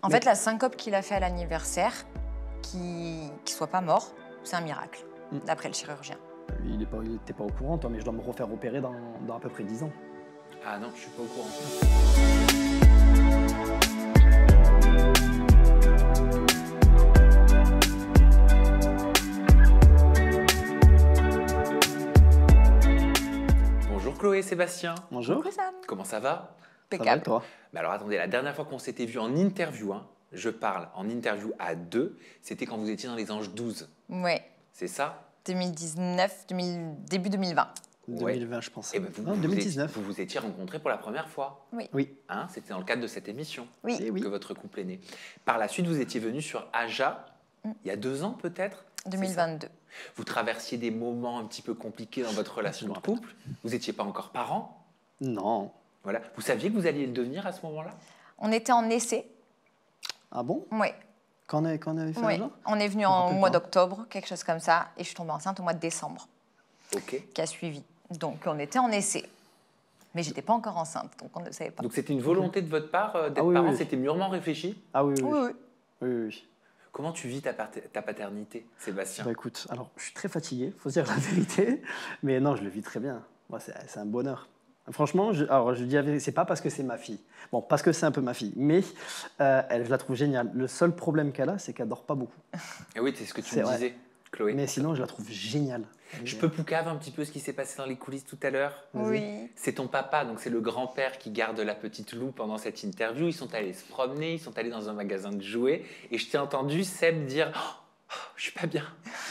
En fait, la syncope qu'il a fait à l'anniversaire, qu'il soit pas mort, c'est un miracle, d'après le chirurgien. Il était pas au courant, toi, mais je dois me refaire opérer dans à peu près 10 ans. Ah non, je suis pas au courant. Bonjour Chloé et Sébastien. Bonjour. Coucou Sam. Comment ça va? Ça va et Impeccable. toi? Mais alors attendez, la dernière fois qu'on s'était vu en interview, je parle en interview à deux, c'était quand vous étiez dans les Anges 12. Ouais, C'est ça? 2019, début 2020. 2020, je pense. Eh ben, vous, Non, 2019. vous vous étiez rencontrés pour la première fois. Oui. Hein, c'était dans le cadre de cette émission Oui. Eh oui. que votre couple est né. Par la suite, vous étiez venu sur Aja, il y a 2 ans peut-être? 2022. Vous traversiez des moments un petit peu compliqués dans votre relation de couple. Vous n'étiez pas encore parents. Non. Voilà. Vous saviez que vous alliez le devenir à ce moment-là? On était en essai. Ah bon? Ouais. Quand on avait fait Ouais. Aja? On est venu Je me au rappelle mois pas. d'octobre, quelque chose comme ça, et je suis tombée enceinte au mois de décembre, Ok. qui a suivi. Donc on était en essai. Mais j'étais pas encore enceinte, donc on ne savait pas. Donc c'était une volonté de votre part d'être Ah oui, parent, oui. c'était mûrement réfléchi. Ah oui, oui. Oui, oui. Oui, oui, oui. Comment tu vis ta paternité, Sébastien? Bah écoute, alors je suis très fatigué, faut dire la vérité, mais non, je le vis très bien. Moi, c'est un bonheur. Franchement, alors je dis la vérité, c'est pas parce que c'est ma fille. Bon, parce que c'est un peu ma fille, mais je la trouve géniale. Le seul problème qu'elle a, c'est qu'elle dort pas beaucoup. Et oui, c'est ce que tu C'est me vrai. disais, Chloé. Mais sinon, je la trouve géniale. Je peux poucave un petit peu ce qui s'est passé dans les coulisses tout à l'heure. Oui. C'est ton papa, donc c'est le grand-père qui garde la petite Lou pendant cette interview. Ils sont allés se promener, ils sont allés dans un magasin de jouets. Et je t'ai entendu Seb dire je suis pas bien.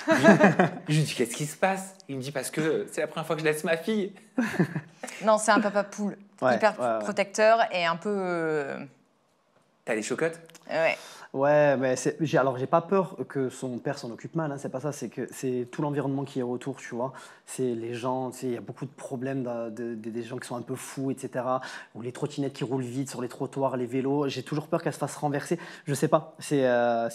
Je lui dis qu'est-ce qui se passe? Il me dit parce que c'est la première fois que je laisse ma fille. Non, c'est un papa poule, Ouais, hyper ouais. protecteur et un peu... T'as les chocottes? ouais. Ouais, mais alors j'ai pas peur que son père s'en occupe mal, hein, c'est pas ça, c'est que c'est tout l'environnement qui est autour, tu vois. C'est les gens, tu sais, il y a beaucoup de problèmes des gens qui sont un peu fous, etc. Ou les trottinettes qui roulent vite sur les trottoirs, les vélos. J'ai toujours peur qu'elle se fasse renverser. Je sais pas, c'est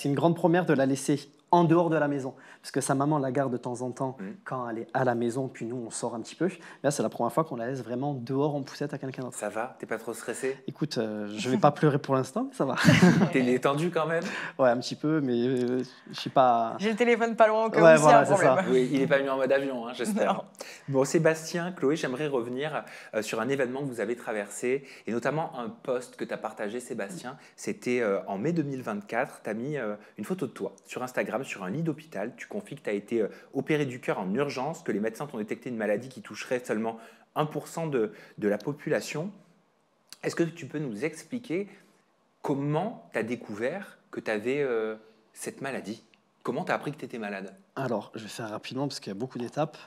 une grande première de la laisser en dehors de la maison. Parce que sa maman la garde de temps en temps quand elle est à la maison, puis nous on sort un petit peu. Là, c'est la première fois qu'on la laisse vraiment dehors en poussette à quelqu'un d'autre. Ça va? T'es pas trop stressé? Écoute, je vais pas pleurer pour l'instant, mais ça va. T'es détendu quand même? Ouais, un petit peu, mais je suis pas. J'ai le téléphone pas loin au cas Ouais, où s'il y a voilà, un c'est problème. ça. Oui, il n'est pas venu en mode avion, j'espère. Non. Bon, Sébastien, Chloé, j'aimerais revenir sur un événement que vous avez traversé et notamment un post que tu as partagé, Sébastien. C'était en mai 2024. Tu as mis une photo de toi sur Instagram, sur un lit d'hôpital. Tu confies que tu as été opéré du cœur en urgence, que les médecins t'ont détecté une maladie qui toucherait seulement 1% de la population. Est-ce que tu peux nous expliquer comment tu as découvert que tu avais cette maladie? Comment tu as appris que tu étais malade? Alors, je vais faire rapidement parce qu'il y a beaucoup d'étapes.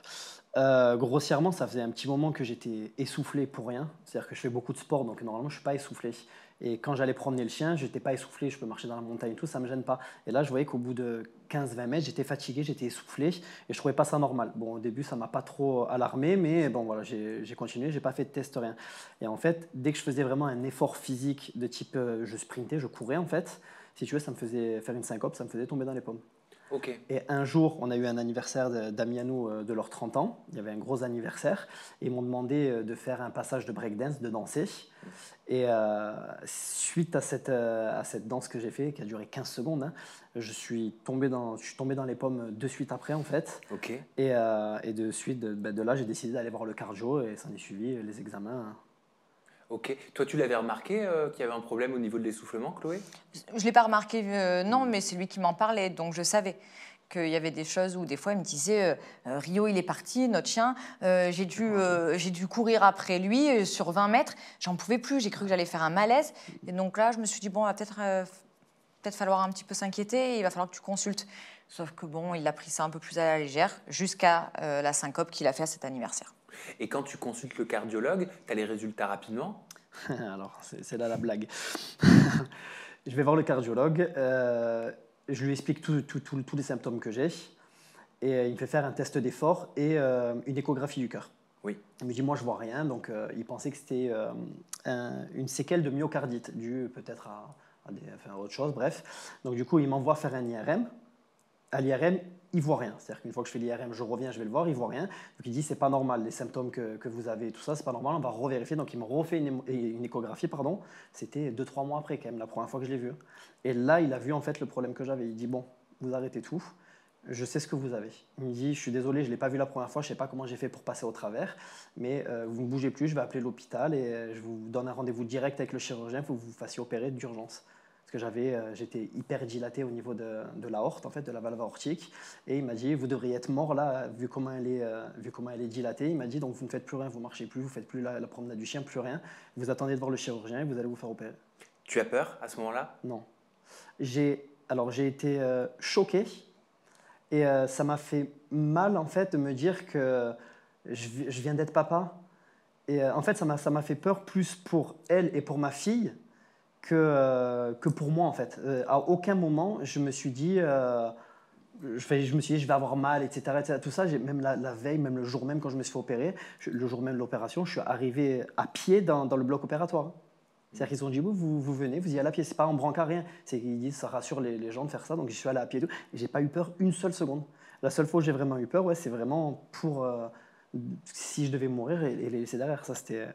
Grossièrement, ça faisait un petit moment que j'étais essoufflé pour rien. C'est-à-dire que je fais beaucoup de sport, donc normalement, je ne suis pas essoufflé. Et quand j'allais promener le chien, je n'étais pas essoufflé, je peux marcher dans la montagne et tout, ça ne me gêne pas. Et là, je voyais qu'au bout de 15-20 mètres, j'étais fatigué, j'étais essoufflé et je ne trouvais pas ça normal. Bon, au début, ça ne m'a pas trop alarmé, mais bon, voilà, j'ai continué, je n'ai pas fait de test, rien. Et en fait, dès que je faisais vraiment un effort physique de type je sprintais, je courais, en fait, si tu veux, ça me faisait faire une syncope, ça me faisait tomber dans les pommes. Ok. Et un jour, on a eu un anniversaire d'amis à nous de leurs 30 ans. Il y avait un gros anniversaire. Et ils m'ont demandé de faire un passage de breakdance, de danser. Et suite à cette danse que j'ai fait, qui a duré 15 secondes, je suis tombé dans les pommes de suite après, en fait. Ok. Et de suite, de là, j'ai décidé d'aller voir le cardio et s'en est suivi les examens. Ok. Toi, tu l'avais remarqué qu'il y avait un problème au niveau de l'essoufflement, Chloé? Je ne l'ai pas remarqué, non, mais c'est lui qui m'en parlait, donc je savais qu'il y avait des choses où des fois il me disait Rio il est parti, notre chien, j'ai dû courir après lui sur 20 mètres, j'en pouvais plus, j'ai cru que j'allais faire un malaise, et donc là je me suis dit bon, il va peut-être falloir un petit peu s'inquiéter, il va falloir que tu consultes. Sauf que bon, il a pris ça un peu plus à la légère, jusqu'à la syncope qu'il a fait à cet anniversaire. Et quand tu consultes le cardiologue, tu as les résultats rapidement? Alors, c'est là la blague. Je vais voir le cardiologue, je lui explique tous les symptômes que j'ai et il me fait faire un test d'effort et une échographie du cœur. Oui. Il me dit, moi, je vois rien, donc il pensait que c'était une séquelle de myocardite due peut-être à autre chose, bref. Donc, du coup, il m'envoie faire un IRM. À l'IRM, il voit rien. C'est-à-dire qu'une fois que je fais l'IRM, je reviens, je vais le voir, il voit rien. Donc il dit c'est pas normal, les symptômes que vous avez, tout ça, c'est pas normal, on va revérifier. Donc il me refait une échographie, pardon. C'était 2-3 mois après quand même, la première fois que je l'ai vu. Et là, il a vu en fait le problème que j'avais. Il dit bon, vous arrêtez tout. Je sais ce que vous avez. Il me dit, je suis désolé, je ne l'ai pas vu la première fois, je ne sais pas comment j'ai fait pour passer au travers, mais vous ne bougez plus, je vais appeler l'hôpital et je vous donne un rendez-vous direct avec le chirurgien, il faut que vous vous fassiez opérer d'urgence. Parce que j'étais hyper dilaté au niveau de l'aorte, en fait, de la valve aortique, et il m'a dit, vous devriez être mort là, vu comment elle est dilatée. Il m'a dit, donc vous ne faites plus rien, vous ne marchez plus, vous ne faites plus la promenade du chien, plus rien, vous attendez de voir le chirurgien et vous allez vous faire opérer. Tu as peur à ce moment-là? Non. J'ai été choqué. Et ça m'a fait mal, en fait, de me dire que je viens d'être papa. Et en fait, ça m'a fait peur plus pour elle et pour ma fille que pour moi, en fait. À aucun moment, je me suis dit, je vais avoir mal, etc. etc. Tout ça, même la veille, même le jour même, quand je me suis fait opérer, le jour même de l'opération, je suis arrivé à pied dans le bloc opératoire. C'est-à-dire qu'ils ont dit, vous venez, vous y allez à pied, c'est pas en brancard, rien. Ils disent, ça rassure les gens de faire ça, donc j'y suis allé à pied et tout. Et j'ai pas eu peur une seule seconde. La seule fois où j'ai vraiment eu peur, ouais, c'est vraiment pour si je devais mourir et les laisser derrière. Ça, c'était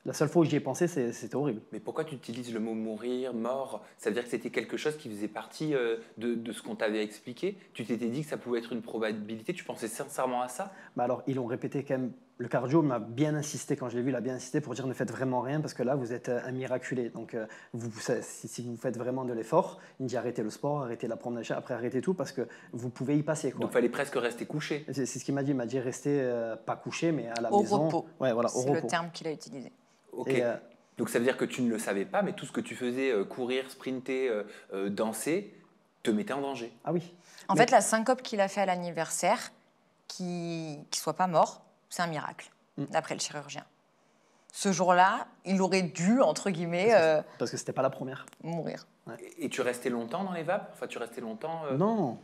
la seule fois où j'y ai pensé, c'était horrible. Mais pourquoi tu utilises le mot mourir, mort? Ça veut dire que c'était quelque chose qui faisait partie de ce qu'on t'avait expliqué? Tu t'étais dit que ça pouvait être une probabilité? Tu pensais sincèrement à ça? Bah alors, ils l'ont répété quand même. Le cardio m'a bien insisté, quand je l'ai vu, il a bien insisté pour dire ne faites vraiment rien parce que là, vous êtes un miraculé. Donc, si vous faites vraiment de l'effort, il me dit arrêtez le sport, arrêtez la promenade, après arrêtez tout parce que vous pouvez y passer. Quoi. Donc, il fallait presque rester couché. C'est ce qu'il m'a dit. Il m'a dit restez pas couché, mais à la au maison. Repos. Ouais, voilà, au repos. C'est le terme qu'il a utilisé. Ok. Et, donc, ça veut dire que tu ne le savais pas, mais tout ce que tu faisais, courir, sprinter, danser, te mettait en danger. Ah oui. En fait, la syncope qu'il a fait à l'anniversaire, qu'il ne soit pas mort, c'est un miracle, d'après le chirurgien. Ce jour-là, il aurait dû, entre guillemets, parce que c'était pas la première. Mourir. Ouais. Et tu restais longtemps dans les vapes? Enfin, tu restais longtemps Non.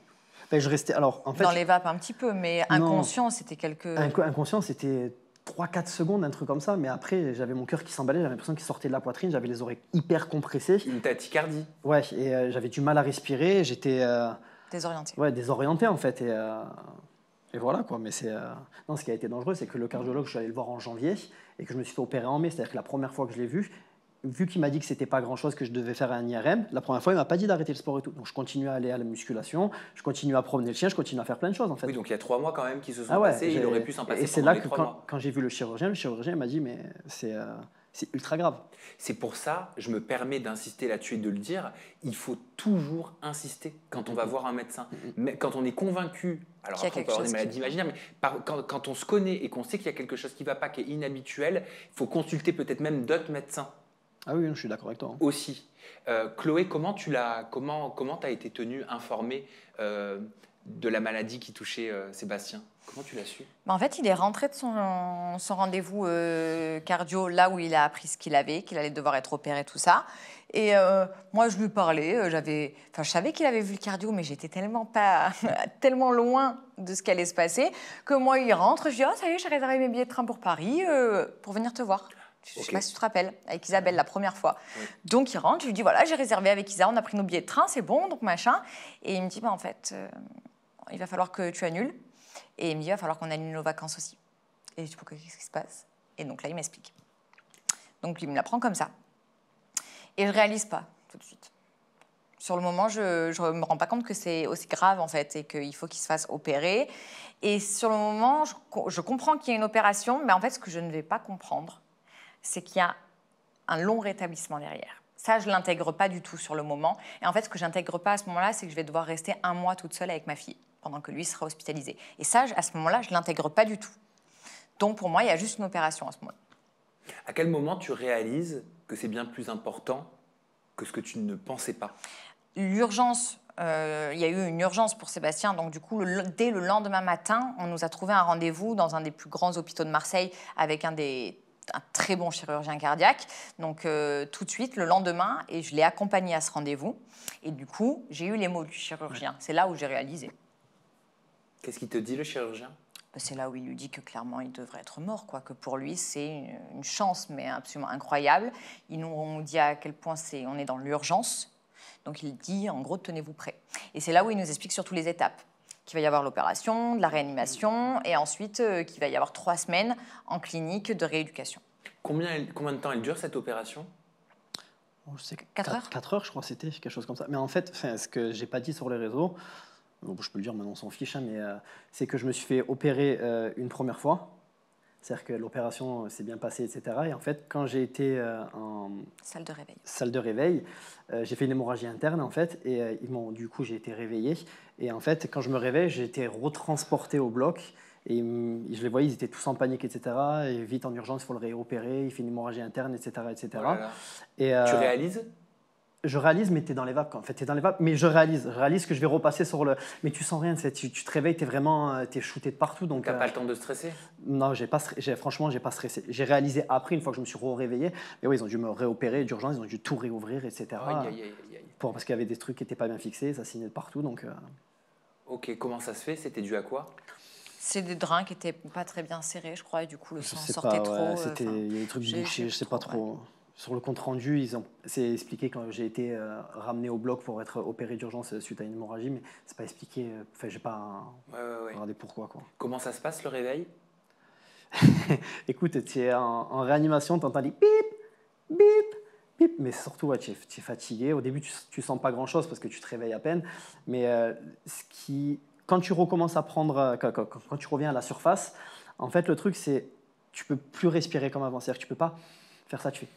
Ben, je restais. Alors, en fait, dans les vapes un petit peu, mais inconscient, c'était quelques... Inconscient, c'était 3-4 secondes, un truc comme ça. Mais après, j'avais mon cœur qui s'emballait, j'avais l'impression qu'il sortait de la poitrine, j'avais les oreilles hyper compressées. Une tachycardie. Ouais, et j'avais du mal à respirer, j'étais... Désorienté. Ouais, désorienté en fait. Et voilà quoi. Mais non, ce qui a été dangereux, c'est que le cardiologue, je suis allé le voir en janvier et que je me suis fait opérer en mai. C'est-à-dire que la première fois que je l'ai vu qu'il m'a dit que c'était pas grand-chose, que je devais faire un IRM, la première fois, il m'a pas dit d'arrêter le sport et tout. Donc je continue à aller à la musculation, je continue à promener le chien, je continue à faire plein de choses en fait. Oui, donc il y a 3 mois quand même qui se sont passés, il aurait pu s'en passer. Et c'est là que quand j'ai vu le chirurgien m'a dit mais c'est ultra grave. C'est pour ça, je me permets d'insister là-dessus et de le dire, il faut toujours insister quand on va voir un médecin. Mais quand on est convaincu, alors après on peut avoir des maladies imaginaires, mais quand on se connaît et qu'on sait qu'il y a quelque chose qui ne va pas, qui est inhabituel, il faut consulter peut-être même d'autres médecins. Ah oui, je suis d'accord avec toi. Aussi. Chloé, comment t'as été tenue informée de la maladie qui touchait Sébastien? Comment tu l'as su? En fait, il est rentré de son rendez-vous cardio, là où il a appris ce qu'il avait, qu'il allait devoir être opéré, tout ça. Et moi, je lui parlais. Je savais qu'il avait vu le cardio, mais j'étais tellement loin de ce qui allait se passer que moi, il rentre. Je dis, oh, ça y est, j'ai réservé mes billets de train pour Paris pour venir te voir. Je ne sais pas si tu te rappelles, avec Isabelle la première fois. Oui. Donc il rentre, je lui dis voilà, j'ai réservé avec Isa, on a pris nos billets de train, c'est bon, donc machin. Et il me dit en fait, il va falloir que tu annules. Et il me dit il va falloir qu'on annule nos vacances aussi. Et je dis pourquoi, qu'est-ce qui se passe? Et donc là, il m'explique. Donc il me l'apprend comme ça. Et je ne réalise pas tout de suite. Sur le moment, je ne me rends pas compte que c'est aussi grave en fait et qu'il faut qu'il se fasse opérer. Et sur le moment, je comprends qu'il y a une opération, mais en fait, ce que je ne vais pas comprendre, c'est qu'il y a un long rétablissement derrière. Ça, je ne l'intègre pas du tout sur le moment. Et en fait, ce que je n'intègre pas à ce moment-là, c'est que je vais devoir rester 1 mois toute seule avec ma fille pendant que lui sera hospitalisé. Et ça, à ce moment-là, je ne l'intègre pas du tout. Donc, pour moi, il y a juste une opération à ce moment-là. À quel moment tu réalises que c'est bien plus important que ce que tu ne pensais pas? L'urgence, il y a eu une urgence pour Sébastien. Donc, du coup, dès le lendemain matin, on nous a trouvé un rendez-vous dans un des plus grands hôpitaux de Marseille avec un très bon chirurgien cardiaque. Donc, tout de suite, le lendemain, et je l'ai accompagné à ce rendez-vous. Et du coup, j'ai eu les mots du chirurgien. C'est là où j'ai réalisé. Qu'est-ce qu'il te dit, le chirurgien? C'est là où il lui dit que clairement, il devrait être mort, quoi. Que pour lui, c'est une chance, mais absolument incroyable. Il nous dit à quel point on est dans l'urgence. Donc, il dit, en gros, tenez-vous prêts. Et c'est là où il nous explique surtout les étapes qu'il va y avoir l'opération, de la réanimation, et ensuite qu'il va y avoir 3 semaines en clinique de rééducation. Combien de temps elle dure cette opération? Je sais, 4 heures 4 heures, je crois, c'était quelque chose comme ça. Mais en fait, ce que j'ai pas dit sur les réseaux, bon, je peux le dire, maintenant on s'en fiche, hein, mais c'est que je me suis fait opérer une première fois. C'est-à-dire que l'opération s'est bien passée, etc. Et en fait, quand j'ai été en Salle de réveil. salle de réveil, j'ai fait une hémorragie interne, en fait, et du coup, j'ai été réveillé. Et en fait, quand je me réveille, j'ai été retransporté au bloc. Et je les voyais, ils étaient tous en panique, etc. Et vite, en urgence, il faut le réopérer, il fait une hémorragie interne, etc. etc. Oh là là. Et, Tu réalises? je réalise, mais tu es dans les vapes. En fait, tu es dans les vapes, mais je réalise que je vais repasser sur le. Mais tu sens rien, tu te réveilles, tu es vraiment shooté de partout. Donc, T'as pas le temps de stresser? non, franchement, j'ai pas stressé. J'ai réalisé après, une fois que je me suis réveillé, mais oui, ils ont dû me réopérer d'urgence, ils ont dû tout réouvrir, etc. Aïe, aïe, aïe, aïe, aïe. Parce qu'il y avait des trucs qui n'étaient pas bien fixés, ça signait de partout. Donc, Ok, comment ça se fait? C'était dû à quoi? C'est des drains qui étaient pas très bien serrés, je crois, et du coup le je sang sais sortait pas, trop. ouais, il y a des trucs j'ai- bouchés, j'ai je sais pas trop, trop. Sur le compte rendu, c'est expliqué quand j'ai été ramené au bloc pour être opéré d'urgence suite à une hémorragie, mais c'est pas expliqué. Enfin, j'ai pas Ouais. regardé pourquoi, quoi. Comment ça se passe le réveil? Écoute, tu es en réanimation, tu entends des bip, bip, bip, mais surtout, ouais, tu es fatigué. Au début, tu sens pas grand-chose parce que tu te réveilles à peine, mais quand tu recommences à prendre, quand tu reviens à la surface, en fait, le truc, c'est tu peux plus respirer comme avant. C'est-à-dire que tu peux pas faire ça, tu fais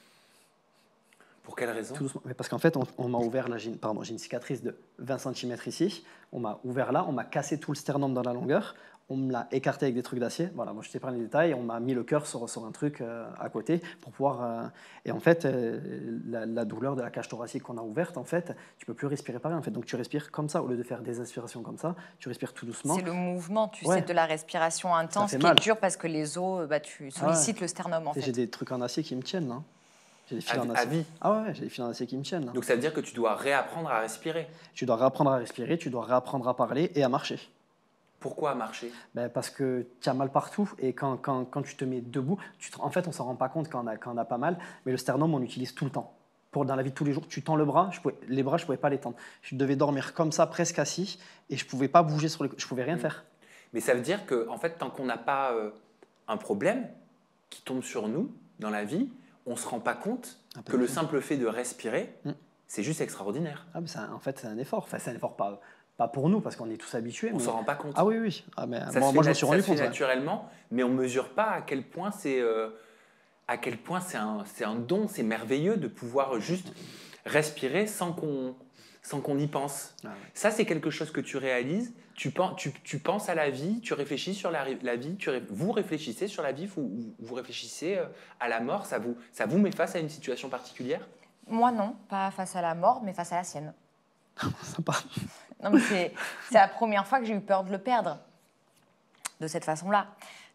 Pour quelle raison? tout doucement. Mais parce qu'en fait, on m'a ouvert, là, j'ai une cicatrice de 20 cm ici, on m'a ouvert là, on m'a cassé tout le sternum dans la longueur, on me l'a écarté avec des trucs d'acier. Voilà, moi je t'ai pris les détails, on m'a mis le cœur sur un truc à côté pour pouvoir. Et en fait, la douleur de la cage thoracique qu'on a ouverte, en fait, tu peux plus respirer pareil. En fait, donc tu respires comme ça au lieu de faire des inspirations comme ça. Tu respires tout doucement. C'est le mouvement, tu Ouais. sais, de la respiration intense fait qui est mal. dur parce que les os, tu sollicites le sternum en J'ai fait. des trucs en acier qui me tiennent là. J'ai des fils en À acier. vie? Ah ouais, j'ai des fils en acier qui me tiennent là. Donc ça veut dire que tu dois réapprendre à respirer. Tu dois réapprendre à respirer, tu dois réapprendre à parler et à marcher. Pourquoi marcher? Ben, parce que tu as mal partout et quand tu te mets debout, en fait on s'en rend pas compte quand on a pas mal, mais le sternum on l'utilise tout le temps. Dans la vie de tous les jours, tu tends le bras, les bras je pouvais pas les tendre. Je devais dormir comme ça, presque assis, et je pouvais pas bouger je pouvais rien faire. Mais ça veut dire que en fait, tant qu'on n'a pas un problème qui tombe sur nous dans la vie, on ne se rend pas compte que le simple fait de respirer, c'est juste extraordinaire. Ah, mais en fait c'est un effort. Enfin c'est un effort pas pour nous parce qu'on est tous habitués. On ne s'en rend pas compte. Ah oui. Ah, mais Ça moi je me suis rendu ça se fait compte. naturellement, mais on ne mesure pas à quel point c'est un don, c'est merveilleux de pouvoir juste respirer sans qu'on y pense. Ah ouais. Ça, c'est quelque chose que tu réalises. Tu penses à la vie, tu réfléchis sur la vie, vous réfléchissez sur la vie, vous réfléchissez à la mort. Ça vous met face à une situation particulière? Moi non, pas face à la mort, mais face à la sienne. Sympa. Non, mais c'est la première fois que j'ai eu peur de le perdre de cette façon-là.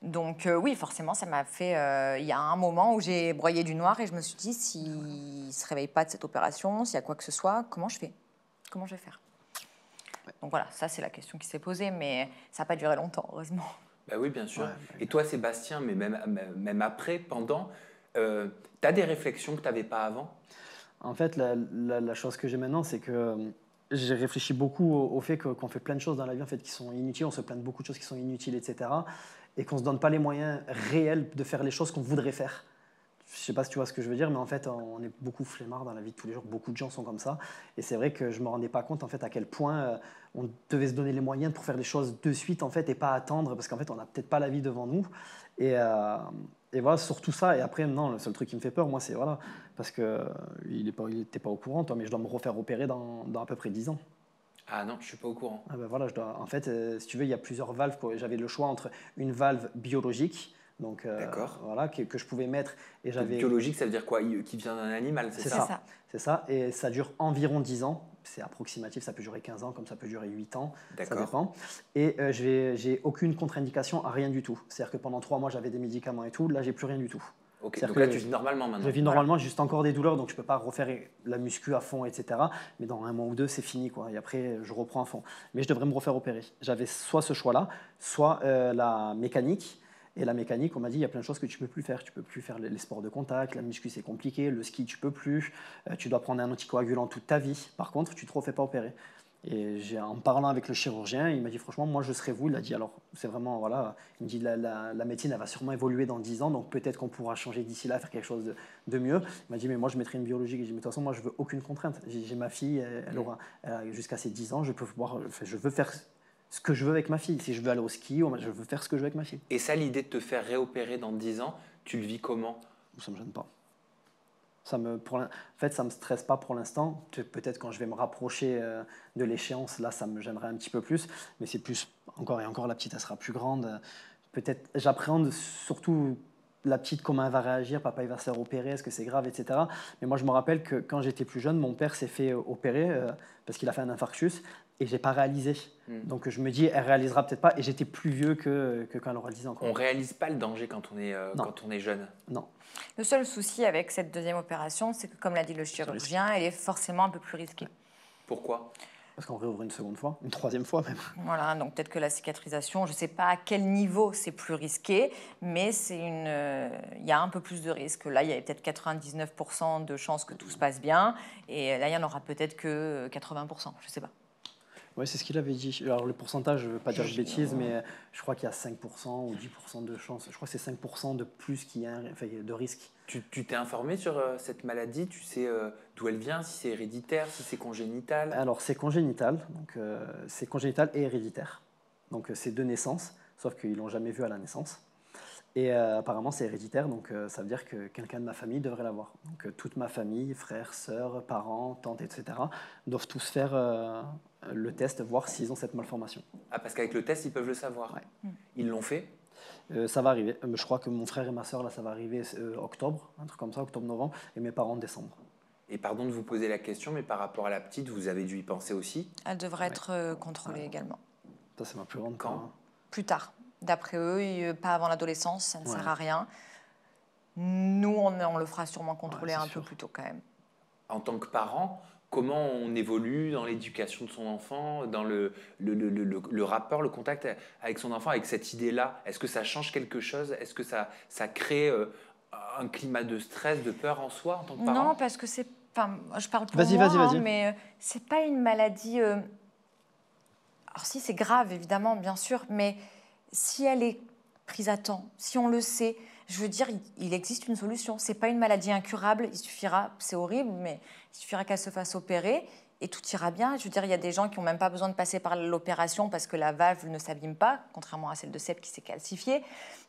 Donc oui, forcément, ça m'a fait... Il y a un moment où j'ai broyé du noir et je me suis dit, s'il ne se réveille pas de cette opération, s'il y a quoi que ce soit, comment je fais? Comment je vais faire? Donc voilà, ça c'est la question qui s'est posée, mais ça n'a pas duré longtemps, heureusement. Bah oui, bien sûr. Ouais. Et toi, Sébastien, mais même après, pendant, tu as des réflexions que tu n'avais pas avant? En fait, la chose que j'ai maintenant, c'est que j'ai réfléchi beaucoup au fait qu'on fait plein de choses dans la vie en fait, qui sont inutiles, on se plaint de beaucoup de choses qui sont inutiles, etc. Et qu'on ne se donne pas les moyens réels de faire les choses qu'on voudrait faire. Je ne sais pas si tu vois ce que je veux dire, mais en fait, on est beaucoup flemmards dans la vie de tous les jours. Beaucoup de gens sont comme ça. Et c'est vrai que je ne me rendais pas compte en fait, à quel point on devait se donner les moyens pour faire les choses de suite en fait, et pas attendre, parce qu'en fait, on n'a peut-être pas la vie devant nous. Et voilà, sur tout ça. Et après, non, le seul truc qui me fait peur, moi, c'est voilà, parce qu'il n'était pas au courant, toi, mais je dois me refaire opérer dans à peu près 10 ans. Ah non, je ne suis pas au courant. Ah ben voilà, en fait, si tu veux, il y a plusieurs valves. J'avais le choix entre une valve biologique, donc voilà, que je pouvais mettre. Et Donc, biologique, ça veut dire quoi? Qui vient d'un animal, c'est ça? C'est ça, et ça dure environ 10 ans. C'est approximatif, ça peut durer 15 ans, comme ça peut durer 8 ans, ça dépend. Et j'ai aucune contre-indication à rien du tout. C'est-à-dire que pendant 3 mois, j'avais des médicaments et tout, là, j'ai plus rien du tout. Ok, donc là, tu vis normalement maintenant. Je vis normalement, j'ai juste encore des douleurs, donc je ne peux pas refaire la muscu à fond, etc. Mais dans un mois ou deux, c'est fini, quoi. Et après, je reprends à fond. Mais je devrais me refaire opérer. J'avais soit ce choix-là, soit la mécanique. Et la mécanique, on m'a dit, il y a plein de choses que tu ne peux plus faire. Tu ne peux plus faire les sports de contact, la muscu, c'est compliqué, le ski, tu ne peux plus. Tu dois prendre un anticoagulant toute ta vie. Par contre, tu ne te refais pas opérer. Et en parlant avec le chirurgien, il m'a dit franchement, moi je serais vous. Il a dit alors, c'est vraiment, voilà, il me dit la médecine, elle va sûrement évoluer dans 10 ans, donc peut-être qu'on pourra changer d'ici là, faire quelque chose de mieux. Il m'a dit, mais moi je mettrai une biologique. Et j'ai dit, mais de toute façon, moi je veux aucune contrainte. J'ai ma fille, elle aura jusqu'à ses 10 ans, je veux faire ce que je veux avec ma fille. Si je veux aller au ski, je veux faire ce que je veux avec ma fille. Et ça, l'idée de te faire réopérer dans 10 ans, tu le vis comment? Ça me gêne pas. En fait, ça me stresse pas pour l'instant. Peut-être quand je vais me rapprocher de l'échéance, là, ça me gênerait un petit peu plus. Mais c'est plus, encore et encore, la petite, elle sera plus grande. Peut-être, j'appréhende surtout la petite, comment elle va réagir. Papa, il va se faire opérer, est-ce que c'est grave, etc. Mais moi, je me rappelle que quand j'étais plus jeune, mon père s'est fait opérer parce qu'il a fait un infarctus et j'ai pas réalisé. Donc je me dis, elle réalisera peut-être pas. Et j'étais plus vieux que quand elle aura 10 ans. On réalise pas le danger quand on est jeune. Non. Le seul souci avec cette deuxième opération, c'est que, comme l'a dit le chirurgien, elle est forcément un peu plus risquée. Pourquoi? Parce qu'on réouvre une seconde fois, une troisième fois même. Voilà, donc peut-être que la cicatrisation, je ne sais pas à quel niveau c'est plus risqué, mais il y a un peu plus de risque. Là, il y a peut-être 99% de chances que tout se passe bien, et là, il y en aura peut-être que 80%, je ne sais pas. Oui, c'est ce qu'il avait dit. Alors, le pourcentage, je ne veux pas dire de bêtises, mais je crois qu'il y a 5% ou 10% de chance. Je crois que c'est 5% de plus qu'il y a de risque. Tu t'es informé sur cette maladie? Tu sais d'où elle vient, si c'est héréditaire, si c'est congénital? Alors, c'est congénital. Donc, c'est congénital et héréditaire. Donc, c'est de naissance, sauf qu'ils ne l'ont jamais vu à la naissance. Et apparemment, c'est héréditaire, donc ça veut dire que quelqu'un de ma famille devrait l'avoir. Donc toute ma famille, frères, sœurs, parents, tantes, etc., doivent tous faire le test, voir s'ils ont cette malformation. Ah, parce qu'avec le test, ils peuvent le savoir. Ouais. Ils l'ont fait? Ça va arriver. Je crois que mon frère et ma sœur, là, ça va arriver octobre, un truc comme ça, octobre-novembre, et mes parents décembre. Et pardon de vous poser la question, mais par rapport à la petite, vous avez dû y penser aussi? Elle devrait être contrôlée également. Ça, c'est ma plus grande. Quand? Plus tard. D'après eux, pas avant l'adolescence, ça ne sert à rien. Nous, on le fera sûrement contrôler un peu plus tôt quand même. En tant que parent, comment on évolue dans l'éducation de son enfant, dans le rapport, le contact avec son enfant, avec cette idée-là? Est-ce que ça change quelque chose? Est-ce que ça crée un climat de stress, de peur en soi en tant que parent? Non, parce que c'est... Enfin, je parle pour moi, vas-y. Mais c'est pas une maladie... Alors si, c'est grave, évidemment, bien sûr, mais si elle est prise à temps, si on le sait, je veux dire, il existe une solution. C'est pas une maladie incurable, il suffira, c'est horrible, mais il suffira qu'elle se fasse opérer et tout ira bien. Je veux dire, il y a des gens qui n'ont même pas besoin de passer par l'opération parce que la valve ne s'abîme pas, contrairement à celle de Seb qui s'est calcifiée,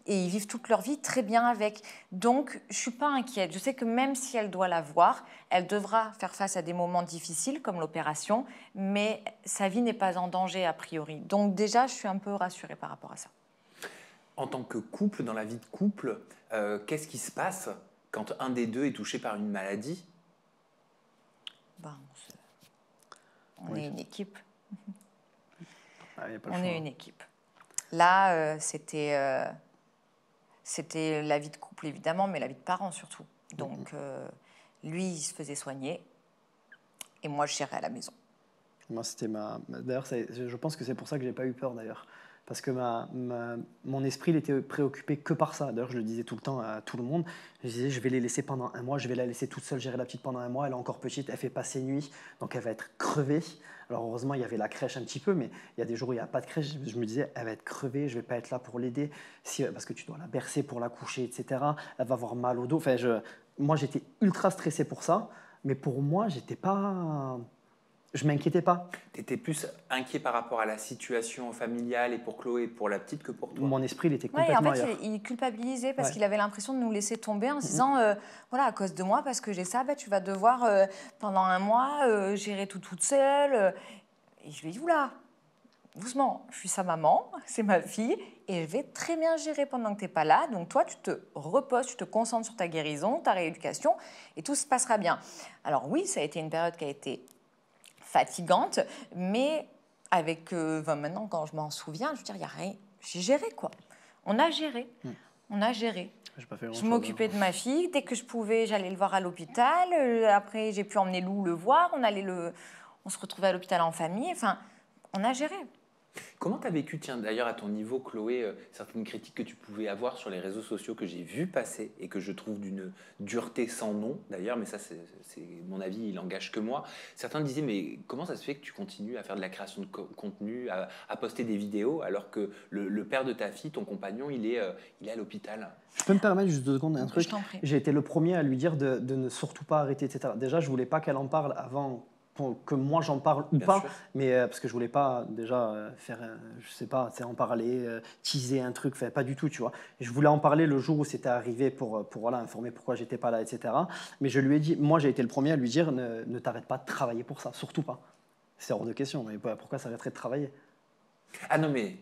et ils vivent toute leur vie très bien avec. Donc, je suis pas inquiète. Je sais que même si elle doit l'avoir, elle devra faire face à des moments difficiles comme l'opération, mais sa vie n'est pas en danger a priori. Donc déjà, je suis un peu rassurée par rapport à ça. En tant que couple, dans la vie de couple, qu'est-ce qui se passe quand un des deux est touché par une maladie? On est une équipe. On est une équipe. Là, c'était la vie de couple, évidemment, mais la vie de parents surtout. Donc, lui, il se faisait soigner et moi, je gérais à la maison. Moi, c'était D'ailleurs, je pense que c'est pour ça que j'ai pas eu peur, d'ailleurs. Parce que mon esprit, il était préoccupé que par ça. D'ailleurs, je le disais tout le temps à tout le monde. Je disais, je vais les laisser pendant un mois, je vais la laisser toute seule gérer la petite pendant un mois. Elle est encore petite, elle fait pas ses nuits, donc elle va être crevée. Alors heureusement, il y avait la crèche un petit peu, mais il y a des jours où il n'y a pas de crèche. Je me disais, elle va être crevée, je vais pas être là pour l'aider, parce que tu dois la bercer pour la coucher, etc. Elle va avoir mal au dos. Enfin, moi, j'étais ultra stressé pour ça, mais pour moi, je m'inquiétais pas. Tu étais plus inquiet par rapport à la situation familiale et pour Chloé et pour la petite que pour toi? Mon esprit, il était complètement ailleurs. Il culpabilisait parce qu'il avait l'impression de nous laisser tomber en se disant voilà, à cause de moi, parce que j'ai ça, tu vas devoir pendant un mois gérer tout toute seule. Et je lui ai dit oula, doucement, je suis sa maman, c'est ma fille, et je vais très bien gérer pendant que tu n'es pas là. Donc toi, tu te reposes, tu te concentres sur ta guérison, ta rééducation, et tout se passera bien. Alors oui, ça a été une période qui a été fatigante, mais avec maintenant, quand je m'en souviens, je veux dire, il y a rien. J'ai géré, quoi. On a géré. On a géré. Je m'occupais de ma fille. Dès que je pouvais, j'allais le voir à l'hôpital. Après, j'ai pu emmener Lou le voir. On se retrouvait à l'hôpital en famille. Enfin, on a géré. Comment tu as vécu, tiens, d'ailleurs à ton niveau, Chloé, certaines critiques que tu pouvais avoir sur les réseaux sociaux que j'ai vu passer et que je trouve d'une dureté sans nom, d'ailleurs, mais ça, c'est mon avis, il engage que moi. Certains disaient, mais comment ça se fait que tu continues à faire de la création de contenu, à poster des vidéos, alors que le père de ta fille, ton compagnon, il est à l'hôpital? Je peux me permettre juste 2 secondes un Je truc? t'en prie. J'ai été le premier à lui dire de ne surtout pas arrêter, et cetera. Déjà, je voulais pas qu'elle en parle avant que moi j'en parle ou Bien pas, sûr. mais parce que je voulais pas déjà faire, je sais pas, tu sais, en parler, teaser un truc, enfin, pas du tout, tu vois. Et je voulais en parler le jour où c'était arrivé pour voilà, informer pourquoi j'étais pas là, et cetera. Mais je lui ai dit, moi j'ai été le premier à lui dire, ne t'arrête pas de travailler pour ça, surtout pas. C'est hors de question, mais pourquoi s'arrêterait de travailler? Ah non, mais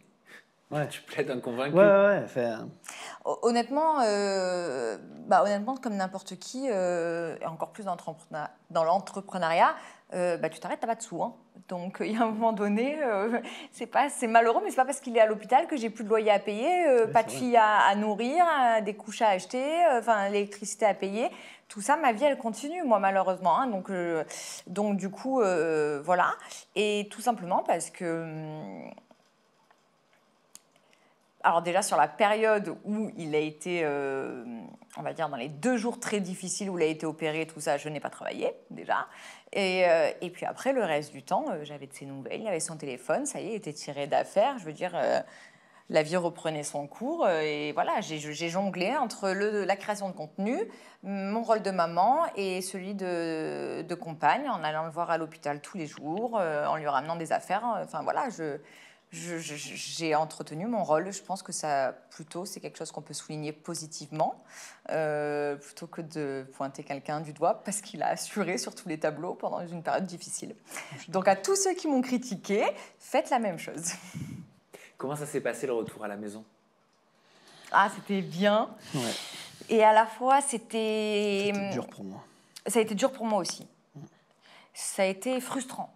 Ouais. tu plaides un convaincu. Ouais, ouais, ouais. Enfin, Honnêtement, honnêtement, comme n'importe qui, et encore plus dans l'entrepreneuriat, tu t'arrêtes, t'as pas de sous, hein. Donc il y a un moment donné, c'est malheureux, mais c'est pas parce qu'il est à l'hôpital que j'ai plus de loyer à payer, ouais, pas c'est de vrai. fille à nourrir, des couches à acheter, enfin l'électricité à payer. Tout ça, ma vie, elle continue, moi, malheureusement, hein. Donc du coup, voilà. Et tout simplement parce que alors déjà sur la période où il a été, on va dire dans les 2 jours très difficiles où il a été opéré, tout ça, je n'ai pas travaillé déjà. Et puis après, le reste du temps, j'avais de ses nouvelles, il avait son téléphone, ça y est, il était tiré d'affaire. Je veux dire, la vie reprenait son cours. Et voilà, j'ai jonglé entre la création de contenu, mon rôle de maman et celui de compagne, en allant le voir à l'hôpital tous les jours, en lui ramenant des affaires. Enfin voilà, j'ai entretenu mon rôle. Je pense que ça, plutôt, c'est quelque chose qu'on peut souligner positivement, plutôt que de pointer quelqu'un du doigt parce qu'il a assuré sur tous les tableaux pendant une période difficile. Donc à tous ceux qui m'ont critiqué, faites la même chose. Comment ça s'est passé le retour à la maison? Ah, c'était bien. Ouais, Et à la fois, c'était dur pour moi. ça a été dur pour moi aussi. Ça a été frustrant.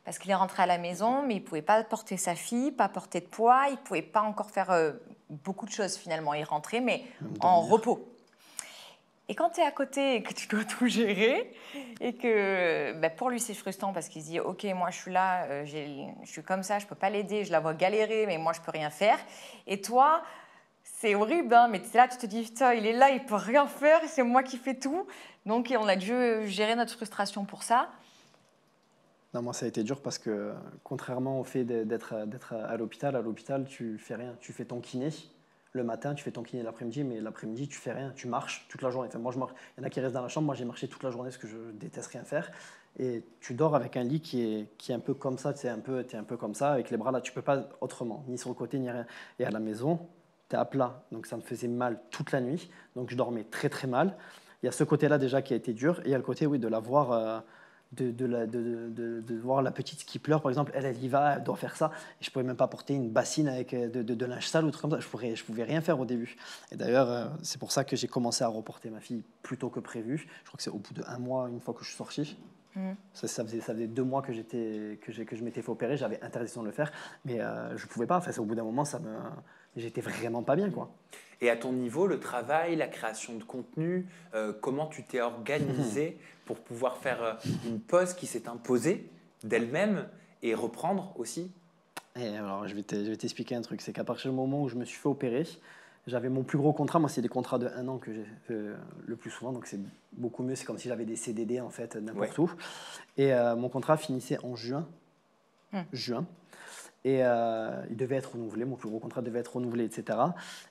Parce qu'il est rentré à la maison, mais il ne pouvait pas porter sa fille, pas porter de poids, il ne pouvait pas encore faire beaucoup de choses finalement. Il rentrait, mais Même en dormir. repos. Et quand tu es à côté et que tu dois tout gérer, et que pour lui c'est frustrant parce qu'il se dit ok, moi je suis là, je suis comme ça, je ne peux pas l'aider, je la vois galérer, mais moi je ne peux rien faire. Et toi, c'est horrible, hein, mais tu es là, tu te dis putain, il est là, il ne peut rien faire, c'est moi qui fais tout. Donc on a dû gérer notre frustration pour ça. Non, moi, ça a été dur parce que, contrairement au fait d'être à l'hôpital, tu fais rien. Tu fais ton kiné le matin, tu fais ton kiné l'après-midi, mais l'après-midi, tu fais rien. Tu marches toute la journée. Enfin, moi, je marche. Il y en a qui restent dans la chambre. Moi, j'ai marché toute la journée parce que je déteste rien faire. Et tu dors avec un lit qui est un peu comme ça. Tu sais, t'es un peu comme ça, avec les bras là. Tu peux pas autrement, ni sur le côté, ni rien. Et à la maison, tu es à plat. Donc, ça me faisait mal toute la nuit. Donc, je dormais très, très mal. Il y a ce côté-là déjà qui a été dur. Et il y a le côté, oui, de la voir. De voir la petite qui pleure, par exemple, elle y va, elle doit faire ça, et je ne pouvais même pas porter une bassine avec de linge sale ou truc comme ça, je pouvais rien faire au début. Et d'ailleurs, c'est pour ça que j'ai commencé à reporter ma fille plus tôt que prévu. Je crois que c'est au bout d'1 mois, une fois que je suis sorti. Ça faisait 2 mois que je m'étais fait opérer, j'avais interdiction de le faire, mais je ne pouvais pas. Enfin, au bout d'un moment, j'étais vraiment pas bien, quoi. Et à ton niveau, le travail, la création de contenu, comment tu t'es organisé pour pouvoir faire une pause qui s'est imposée d'elle-même et reprendre aussi? Et alors, je vais t'expliquer un truc, c'est qu'à partir du moment où je me suis fait opérer, j'avais mon plus gros contrat. Moi, c'est des contrats de 1 an que j'ai fait le plus souvent, donc c'est beaucoup mieux. C'est comme si j'avais des CDD, en fait, n'importe où. Et mon contrat finissait en juin. Juin. Et il devait être renouvelé, mon plus gros contrat devait être renouvelé, etc.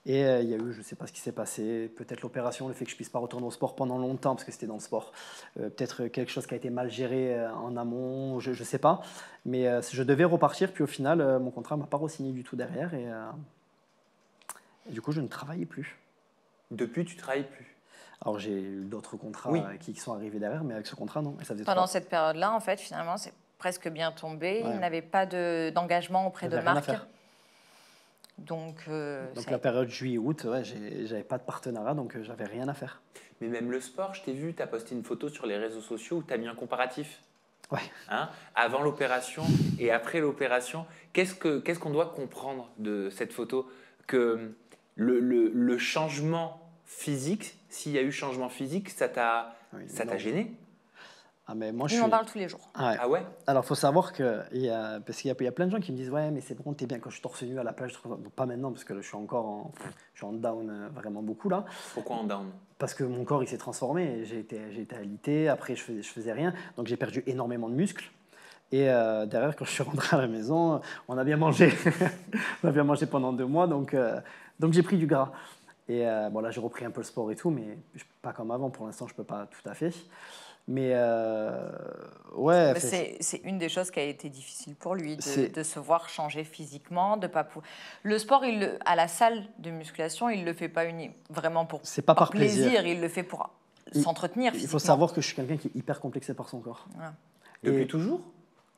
Et il y a eu, je ne sais pas ce qui s'est passé, peut-être l'opération, le fait que je ne puisse pas retourner au sport pendant longtemps, parce que c'était dans le sport, peut-être quelque chose qui a été mal géré en amont, je ne sais pas. Mais je devais repartir, puis au final, mon contrat ne m'a pas re-signé du tout derrière, et du coup, je ne travaillais plus. Depuis, tu ne travailles plus. Alors j'ai eu d'autres contrats Oui. qui sont arrivés derrière, mais avec ce contrat, non. Et ça faisait Pendant 3. cette période-là, en fait, finalement, c'est presque bien tombé. Ouais. Il n'avait pas d'engagement auprès de J'avais rien à marque. faire. Donc, Donc ça a la été- période juillet-août, ouais, j'avais pas de partenariat, donc j'avais rien à faire. Mais même le sport, je t'ai vu, tu as posté une photo sur les réseaux sociaux où tu as mis un comparatif. Ouais. Hein, avant l'opération et après l'opération. Qu'est-ce qu'on doit comprendre de cette photo? Que le changement physique, s'il y a eu changement physique, ça t'a Oui, ça t'a non. gêné? Ah, mais moi, Il m'en parle tous les jours. Ouais. Ah ouais? Alors, il faut savoir que parce qu'il y a plein de gens qui me disent ouais, mais c'est bon, t'es bien quand je suis torse nu à la plage. Bon, pas maintenant parce que là, je suis en down vraiment beaucoup là. Pourquoi en down? Parce que mon corps il s'est transformé. J'ai été alité. Après, je faisais rien. Donc, j'ai perdu énormément de muscles. Et derrière, quand je suis rentré à la maison, on a bien mangé. On a bien mangé pendant 2 mois. Donc j'ai pris du gras. Et bon, là, j'ai repris un peu le sport et tout, mais pas comme avant. Pour l'instant, je peux pas tout à fait. Mais ouais, Mais c'est une des choses qui a été difficile pour lui, C'est- de se voir changer physiquement, de pas pou- Le sport, à la salle de musculation, il le fait pas vraiment c'est pas par plaisir. il le fait pour Il- s'entretenir Il physiquement. faut savoir que je suis quelqu'un qui est hyper complexé par son corps. Voilà. Depuis Et- toujours?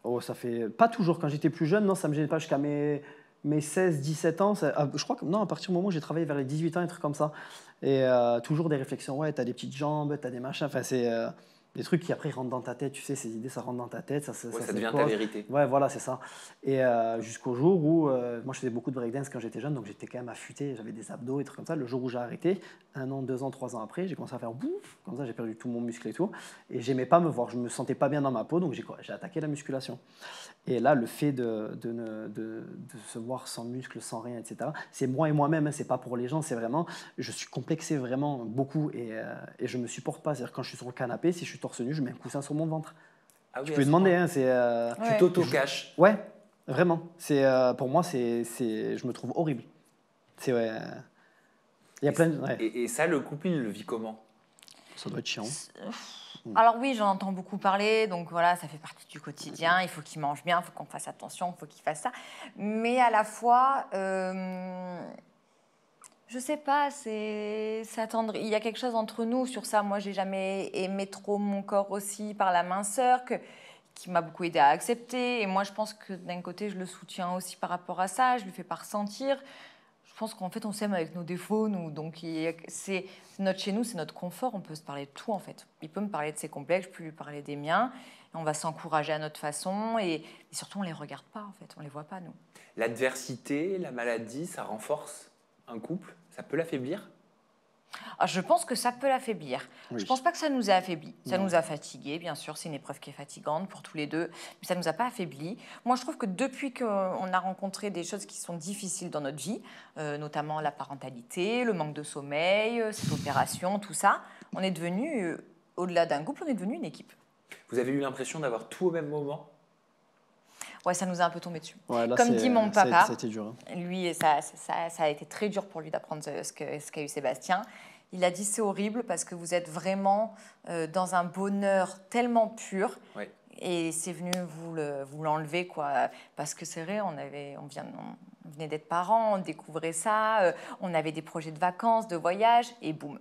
Oh, ça fait pas toujours. Quand j'étais plus jeune, non, ça me gênait pas jusqu'à mes 16, 17 ans. Je crois que non, à partir du moment où j'ai travaillé vers les 18 ans, un truc comme ça. Et toujours des réflexions. Ouais, t'as des petites jambes, t'as des machins. Enfin, c'est des trucs qui après rentrent dans ta tête. Tu sais, ces idées, ça rentre dans ta tête. Ouais, Ça ça devient pose. ta vérité. Ouais, voilà, c'est ça. Et jusqu'au jour où, moi, je faisais beaucoup de breakdance quand j'étais jeune, donc j'étais quand même affûté. J'avais des abdos et trucs comme ça. Le jour où j'ai arrêté, 1 an, 2 ans, 3 ans après, j'ai commencé à faire bouf. Comme ça, j'ai perdu tout mon muscle et tout. Et j'aimais pas me voir. Je me sentais pas bien dans ma peau, donc j'ai attaqué la musculation. Et là, le fait de se voir sans muscle, sans rien, etc., c'est moi et moi-même, hein, c'est pas pour les gens, c'est vraiment, je suis complexé vraiment beaucoup et je me supporte pas. C'est-à-dire quand je suis sur le canapé, si je suis torse nu, je mets un coussin sur mon ventre. Ah oui, Tu à peux ce demander, point. hein, c'est... Tu Ouais. t'auto-caches. Ouais, vraiment. Pour moi, je me trouve horrible. Ouais, il y a plein de... Ouais, Et ça, le couple, il le vit comment? ça doit être chiant. Alors oui, j'en entends beaucoup parler, donc voilà, ça fait partie du quotidien. Il faut qu'il mange bien, il faut qu'on fasse attention, il faut qu'il fasse ça. Mais à la fois, je sais pas, il y a quelque chose entre nous sur ça. Moi, j'ai jamais aimé trop mon corps aussi par la minceur, qui m'a beaucoup aidé à accepter. Et moi, je pense que d'un côté, je le soutiens aussi par rapport à ça. Je lui fais pas ressentir. Je pense qu'en fait, on s'aime avec nos défauts, nous. Donc, c'est chez nous, c'est notre confort. On peut se parler de tout, en fait. Il peut me parler de ses complexes, je peux lui parler des miens. Et on va s'encourager à notre façon. Et surtout, on les regarde pas, en fait. On les voit pas, nous. L'adversité, la maladie, ça renforce un couple? Ça peut l'affaiblir? Ah, je pense que ça peut l'affaiblir. Oui. Je pense pas que ça nous a affaiblis. Ça Non. nous a fatigués, bien sûr. C'est une épreuve qui est fatigante pour tous les deux. Mais ça nous a pas affaiblis. Moi, je trouve que depuis qu'on a rencontré des choses qui sont difficiles dans notre vie, notamment la parentalité, le manque de sommeil, cette opération, tout ça, on est devenu, au-delà d'un couple, on est devenu une équipe. Vous avez eu l'impression d'avoir tout au même moment? Ouais, ça nous a un peu tombé dessus. Ouais, là, Comme dit mon papa, ça a été dur. Hein. lui, ça a été très dur pour lui d'apprendre ce qu'a eu Sébastien. Il a dit c'est horrible parce que vous êtes vraiment dans un bonheur tellement pur. Oui. Et c'est venu vous l'enlever, quoi. Parce que c'est vrai, on venait d'être parents, on découvrait ça, on avait des projets de vacances, de voyage, et boum.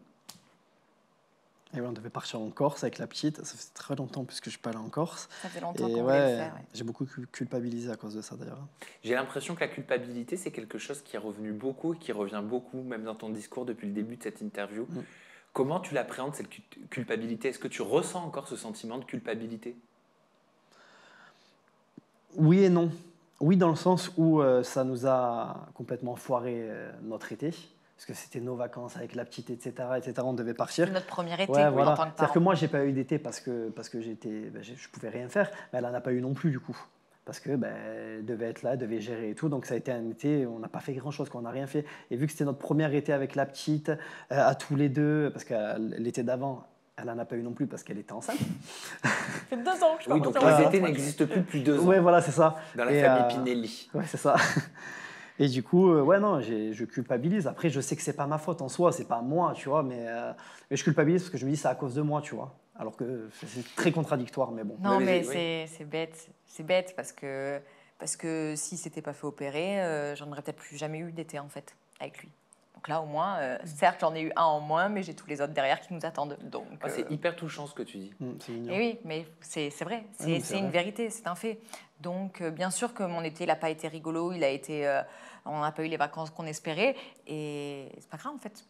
Et ouais, on devait partir en Corse avec la petite. Ça fait très longtemps puisque je suis pas allé en Corse. Ça fait longtemps Et qu'on voulait le ouais, faire. Ouais. j'ai beaucoup culpabilisé à cause de ça d'ailleurs. J'ai l'impression que la culpabilité, c'est quelque chose qui est revenu beaucoup et qui revient beaucoup, même dans ton discours depuis le début de cette interview. Mm. Comment tu l'appréhendes, cette culpabilité? Est-ce que tu ressens encore ce sentiment de culpabilité? Oui et non. Oui, dans le sens où ça nous a complètement foiré notre été. Parce que c'était nos vacances avec la petite, etc. On devait partir. C'est notre premier été Ouais, en voilà. tant que C'est-à-dire que parent. moi, j'ai pas eu d'été parce que je pouvais rien faire. Mais elle en a pas eu non plus du coup. Parce que elle devait être là, elle devait gérer et tout. Donc ça a été un été, on n'a pas fait grand-chose, qu'on n'a rien fait. Et vu que c'était notre premier été avec la petite, à tous les deux, parce que l'été d'avant, elle n'en a pas eu non plus parce qu'elle était enceinte. Ça fait 2 ans que je Oui, donc commence à les voir. étés n'existent plus depuis 2 ans Ouais, voilà, c'est ça. dans la Et, famille Pinelli. Ouais, c'est ça. Et du coup, ouais, non, je culpabilise. Après, je sais que c'est pas ma faute en soi, c'est pas moi, tu vois, mais je culpabilise parce que je me dis c'est à cause de moi, tu vois. Alors que c'est très contradictoire, mais bon. Non, Oui, mais oui. c'est bête. C'est bête parce que si c'était pas fait opérer, j'en aurais peut-être plus jamais eu d'été en fait avec lui. Donc là, au moins, certes, j'en ai eu un en moins, mais j'ai tous les autres derrière qui nous attendent. Donc, Ah, c'est hyper touchant ce que tu dis. C'est mignon. et oui, mais c'est vrai, Ah non, c'est c'est une vrai. vérité, c'est un fait. Donc, bien sûr que mon été, il n'a pas été rigolo, on n'a pas eu les vacances qu'on espérait, et c'est pas grave en fait.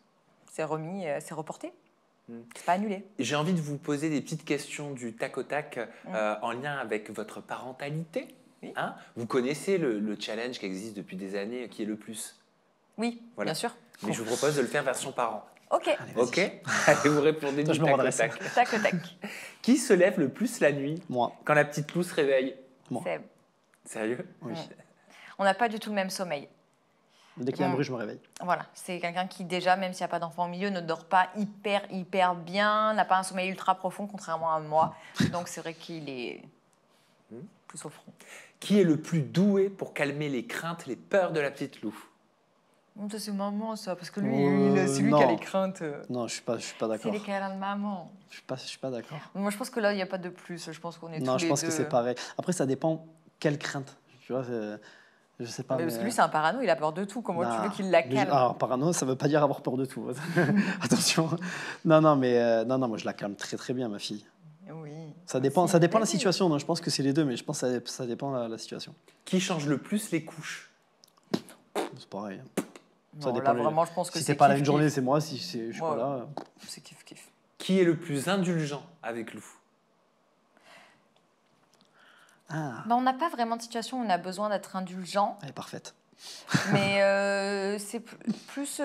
C'est remis, c'est reporté, c'est pas annulé. J'ai envie de vous poser des petites questions du tac au tac en lien avec votre parentalité. Oui. Hein, vous connaissez le challenge qui existe depuis des années, qui est le plus. Oui, Voilà. bien sûr. Mais je vous propose de le faire version parent. Ok. Allez, vas-y. Ok. Allez, vous répondez Toi, du je me tac au redresse. tac. Tac, tac. Qui se lève le plus la nuit Moi. quand la petite Lou se réveille? Moi. Seb. Sérieux? Oui. On n'a pas du tout le même sommeil. Dès qu'il y a un bruit, je me réveille. Voilà, c'est quelqu'un qui déjà, même s'il n'y a pas d'enfant au milieu, ne dort pas hyper bien, n'a pas un sommeil ultra profond, contrairement à moi. Donc c'est vrai qu'il est plus au front. Qui est le plus doué pour calmer les craintes, les peurs de la petite Lou? Ça c'est maman ça, parce que lui, c'est lui qui non. a les craintes. Non, je suis pas C'est d'accord. les câlins de maman. Je suis pas d'accord. Moi je pense que là, il n'y a pas de plus. Je pense qu'on est Non, tous je les pense deux. que c'est pareil. Après, ça dépend quelle crainte. Tu vois, je sais pas. Mais parce mais- que lui, c'est un parano, il a peur de tout. Comment tu Non. veux qu'il la calme? Alors, parano, ça veut pas dire avoir peur de tout. Attention. Non, mais moi, je la calme très très bien, ma fille. Oui. Ça dépend Si, de la oui. situation. Donc, je pense que c'est les deux, mais je pense que ça dépend de la situation. Qui change le plus les couches? C'est pareil. Ça Non, dépend là, les- vraiment, je pense que Si c'est t'es pas là kiff, une journée, kiff. c'est moi. Si je suis pas Ouais. là. C'est kiff. Qui est le plus indulgent avec Lou? Ah, On n'a pas vraiment de situation où on a besoin d'être indulgent. elle est parfaite. Mais c'est plus.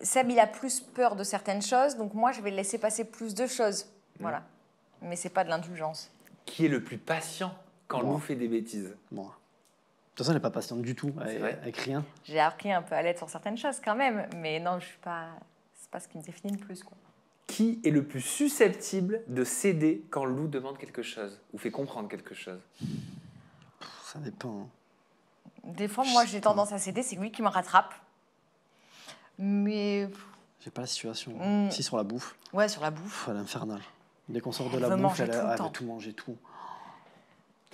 Seb, il a plus peur de certaines choses, donc moi, je vais le laisser passer plus de choses. Voilà. Mais c'est pas de l'indulgence. Qui est le plus patient quand Moi. Lou fait des bêtises? Bon. De toute façon, elle n'est pas patiente du tout, C'est vrai. avec rien. J'ai appris un peu à l'aide sur certaines choses quand même, mais non, je suis pas. C'est pas ce qui me définit le plus, quoi. Qui est le plus susceptible de céder quand Lou demande quelque chose ou fait comprendre quelque chose? Ça dépend. Des fois, moi, j'ai tendance à céder, c'est lui qui me rattrape. Mais J'ai pas la situation. Mm. Si, sur la bouffe, ouais, sur la bouffe. elle est infernale. Dès qu'on sort de Elle la veut bouffe, manger elle tout le veut temps. tout manger, tout.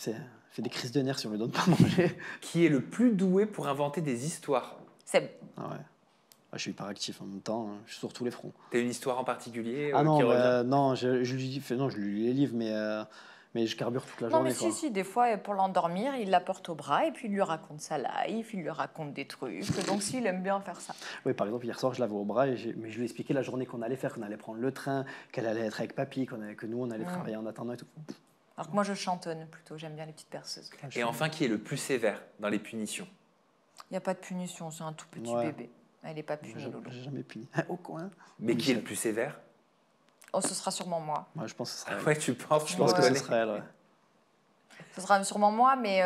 Elle fait des crises de nerfs si on lui donne pas à manger. Qui est le plus doué pour inventer des histoires? Seb. Ah ouais. Ah, je suis hyper actif en même temps, je suis sur tous les fronts. T'as une histoire en particulier Ah non, qui revient? non, je lui lis les livres, mais je carbure toute la Non, journée. mais quoi. si, des fois, pour l'endormir, il la porte au bras et puis il lui raconte sa life, il lui raconte des trucs. Donc, si, il aime bien faire ça. Oui, par exemple, hier soir, je l'avais au bras, mais je lui ai expliqué la journée qu'on allait faire, qu'on allait prendre le train, qu'elle allait être avec papy, que nous, on allait travailler en attendant et tout. Alors que moi, je chantonne plutôt, j'aime bien les petites perceuses. Et enfin, qui est le plus sévère dans les punitions? Il n'y a pas de punition, c'est un tout petit Ouais. bébé. Elle n'est pas punie, Lolo. J'ai jamais puni. Au coin. Mais qui est le plus sévère? Oh, ce sera sûrement moi. Moi, je pense que ce Ah serait elle. ouais, tu penses? Je pense que ce reconnais. serait elle, ouais. Ce sera sûrement moi, mais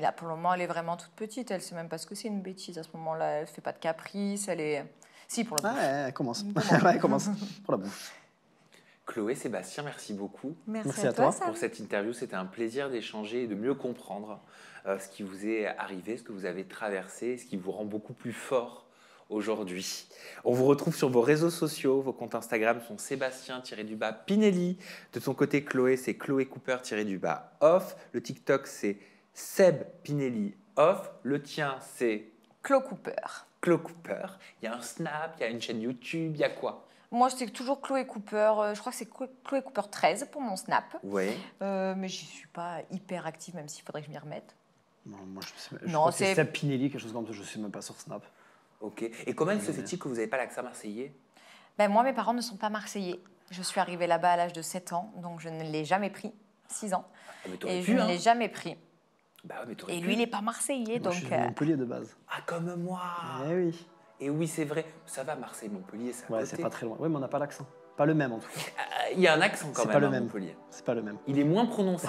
là, pour le moment, elle est vraiment toute petite. Elle ne sait même pas ce que c'est une bêtise. À ce moment-là, elle ne fait pas de caprice. Elle est... Si, pour le Ah, coup. ouais, elle commence. Ouais, elle commence. Pour la bouffe. Chloé, Sébastien, merci beaucoup Merci à toi. Sam. pour cette interview. C'était un plaisir d'échanger et de mieux comprendre ce qui vous est arrivé, ce que vous avez traversé, ce qui vous rend beaucoup plus fort aujourd'hui. On vous retrouve sur vos réseaux sociaux. Vos comptes Instagram sont Sébastien-Pinelli. De son côté, Chloé, c'est Chloé Cooper-off. Le TikTok, c'est Seb Pinelli off. Le tien, c'est Chloé Cooper. Chloé Cooper. Il y a un Snap, il y a une chaîne YouTube, il y a quoi? Moi, c'est toujours Chloé Cooper. Je crois que c'est Chloé Cooper 13 pour mon Snap. Ouais. Mais j'y suis pas hyper active, même s'il faudrait que je m'y remette. Non, moi, je Non, crois que c'est c'est- Seb Pinelli, quelque chose comme ça. Je ne suis même pas sur Snap. Ok. Et comment se fait-il que vous n'avez pas l'accent marseillais? Moi, mes parents ne sont pas marseillais. Je suis arrivée là-bas à l'âge de 7 ans, donc je ne l'ai jamais pris. 6 ans. Ah, mais t'aurais Et pu, je hein. ne l'ai jamais pris. Bah ouais, mais t'aurais Et pu. lui, il n'est pas marseillais, Moi, donc... je suis de Montpellier de base. Ah, comme moi. Eh oui. Et oui, c'est vrai. Ça va, Marseille-Montpellier, c'est à Ouais, côté. c'est pas très loin. Ouais, mais on n'a pas l'accent. Pas le même, en tout cas. Il y a un accent quand C'est même pas le à même. Montpellier. C'est pas le même. Il est moins prononcé.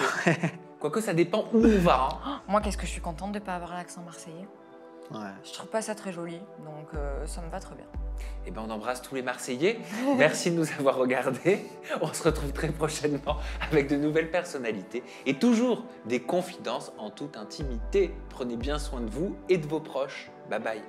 Quoique ça dépend où on va. Hein. Moi, qu'est-ce que je suis contente de ne pas avoir l'accent marseillais. Ouais. Je trouve pas ça très joli, donc ça me va très bien. Eh ben, on embrasse tous les Marseillais. Merci de nous avoir regardés. On se retrouve très prochainement avec de nouvelles personnalités et toujours des confidences en toute intimité. Prenez bien soin de vous et de vos proches. Bye bye.